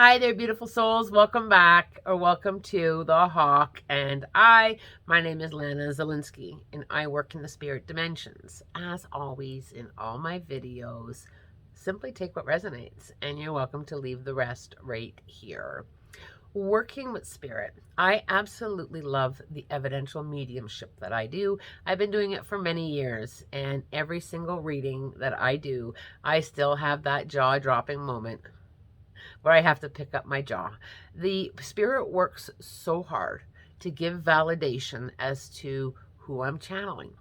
Hi there, beautiful souls. Welcome back, or welcome to The Hawk. My name is Lana Zelinsky, and I work in the spirit dimensions. As always, in all my videos, simply take what resonates, and you're welcome to leave the rest right here. Working with spirit. I absolutely love the evidential mediumship that I do. I've been doing it for many years, and every single reading that I do, I still have that jaw-dropping moment where I have to pick up my jaw. The spirit works so hard to give validation as to who I'm channeling.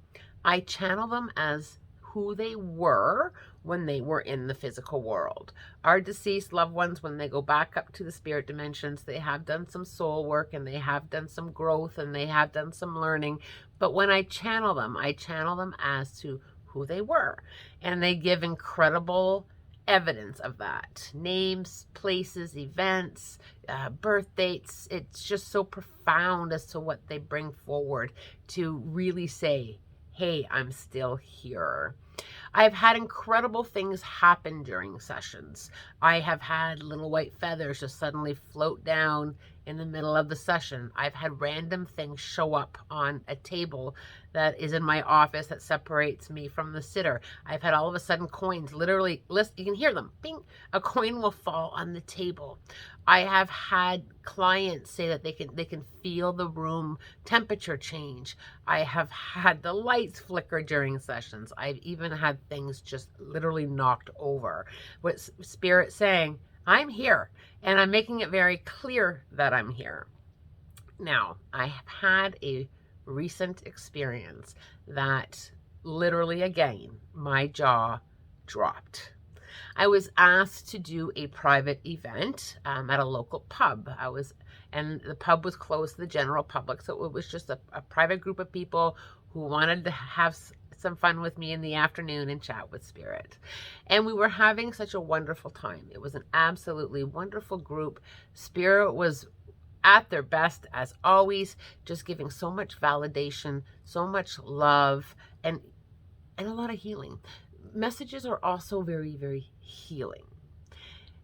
I channel them as who they were when they were in the physical world. Our deceased loved ones, when they go back up to the spirit dimensions, they have done some soul work and they have done some growth and they have done some learning. But when I channel them as to who they were. And they give incredible evidence of that. Names, places, events, birth dates. It's just so profound as to what they bring forward to really say, hey, I'm still here. I've had incredible things happen during sessions. I have had little white feathers just suddenly float down in the middle of the session. I've had random things show up on a table that is in my office that separates me from the sitter. I've had all of a sudden coins, literally, you can hear them, bing, a coin will fall on the table. I have had clients say that they can feel the room temperature change. I have had the lights flicker during sessions. I've even had things just literally knocked over. With spirit saying, I'm here, and I'm making it very clear that I'm here. Now, I have had a recent experience that literally, again, my jaw dropped. I was asked to do a private event at a local pub. And the pub was closed to the general public, so it was just a private group of people who wanted to have some fun with me in the afternoon and chat with spirit. And we were having such a wonderful time. It was an absolutely wonderful group. Spirit was at their best as always, just giving so much validation, so much love, and a lot of healing. Messages are also very, very healing.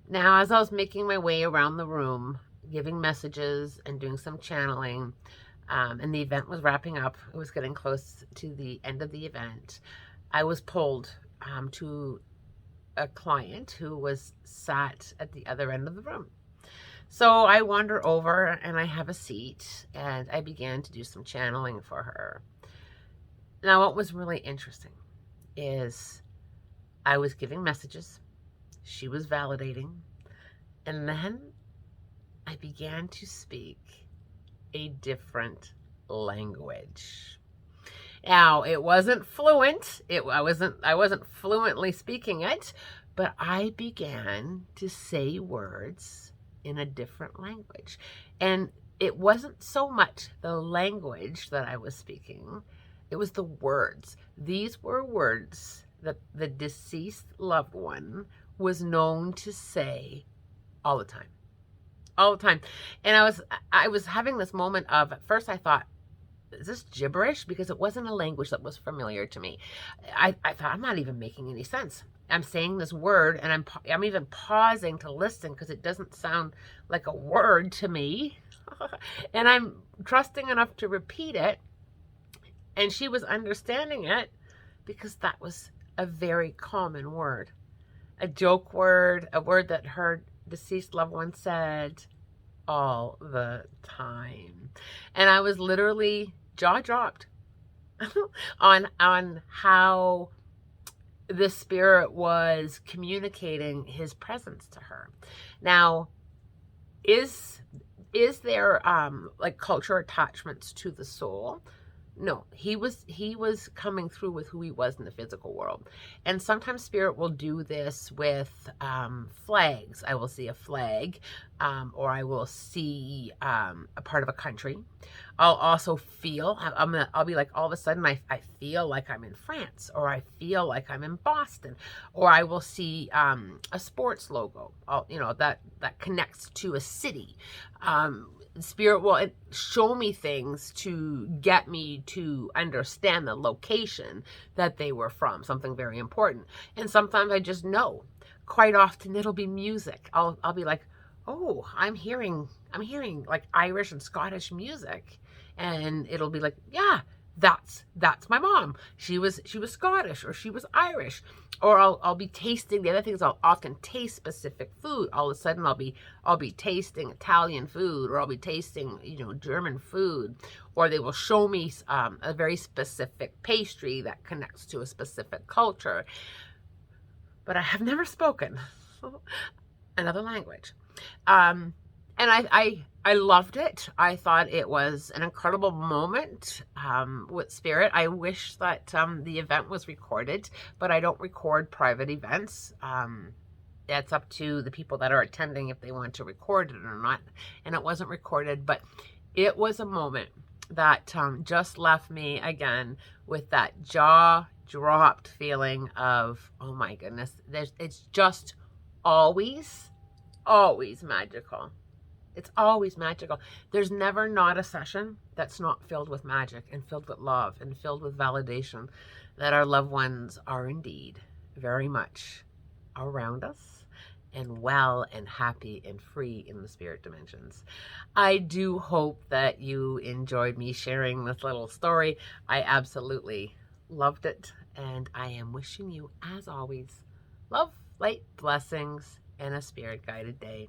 Now, as I was making my way around the room, giving messages and doing some channeling, and the event was wrapping up, it was getting close to the end of the event, I was pulled to a client who was sat at the other end of the room. So I wander over and I have a seat and I began to do some channeling for her. Now, what was really interesting is I was giving messages, she was validating, and then I began to speak a different language. Now, it wasn't fluent. I wasn't fluently speaking it, but I began to say words in a different language. And it wasn't so much the language that I was speaking, it was the words. These were words that the deceased loved one was known to say all the time. All the time. And I was having this moment of, at first I thought, is this gibberish? Because it wasn't a language that was familiar to me. I thought, I'm not even making any sense. I'm saying this word and I'm even pausing to listen because it doesn't sound like a word to me. And I'm trusting enough to repeat it. And she was understanding it because that was a very common word. A joke word, a word that her deceased loved one said all the time. And I was literally jaw dropped on how the spirit was communicating his presence to her. Now, is there like cultural attachments to the soul? No, he was coming through with who he was in the physical world. And sometimes spirit will do this with flags. I will see a flag, or I will see a part of a country. I'll also feel, I'll be like, all of a sudden I feel like I'm in France, or I feel like I'm in Boston, or I will see a sports logo, that connects to a city. Spirit will show me things to get me to understand the location that they were from, something very important. And sometimes I just know. Quite often it'll be music. I'll be like, oh, I'm hearing like Irish and Scottish music. And it'll be like, yeah, that's my mom. She was Scottish, or she was Irish. Or I'll be tasting the other things. I'll often taste specific food. All of a sudden I'll be tasting Italian food, or I'll be tasting, German food, or they will show me a very specific pastry that connects to a specific culture. But I have never spoken another language. And I loved it. I thought it was an incredible moment with Spirit. I wish that the event was recorded, but I don't record private events. It's up to the people that are attending if they want to record it or not. And it wasn't recorded, but it was a moment that just left me again with that jaw-dropped feeling of, oh my goodness, it's just always magical. It's always magical. There's never not a session that's not filled with magic and filled with love and filled with validation that our loved ones are indeed very much around us and well and happy and free in the spirit dimensions. I do hope that you enjoyed me sharing this little story. I absolutely loved it, and I am wishing you, as always, love, light, blessings, and a spirit-guided day.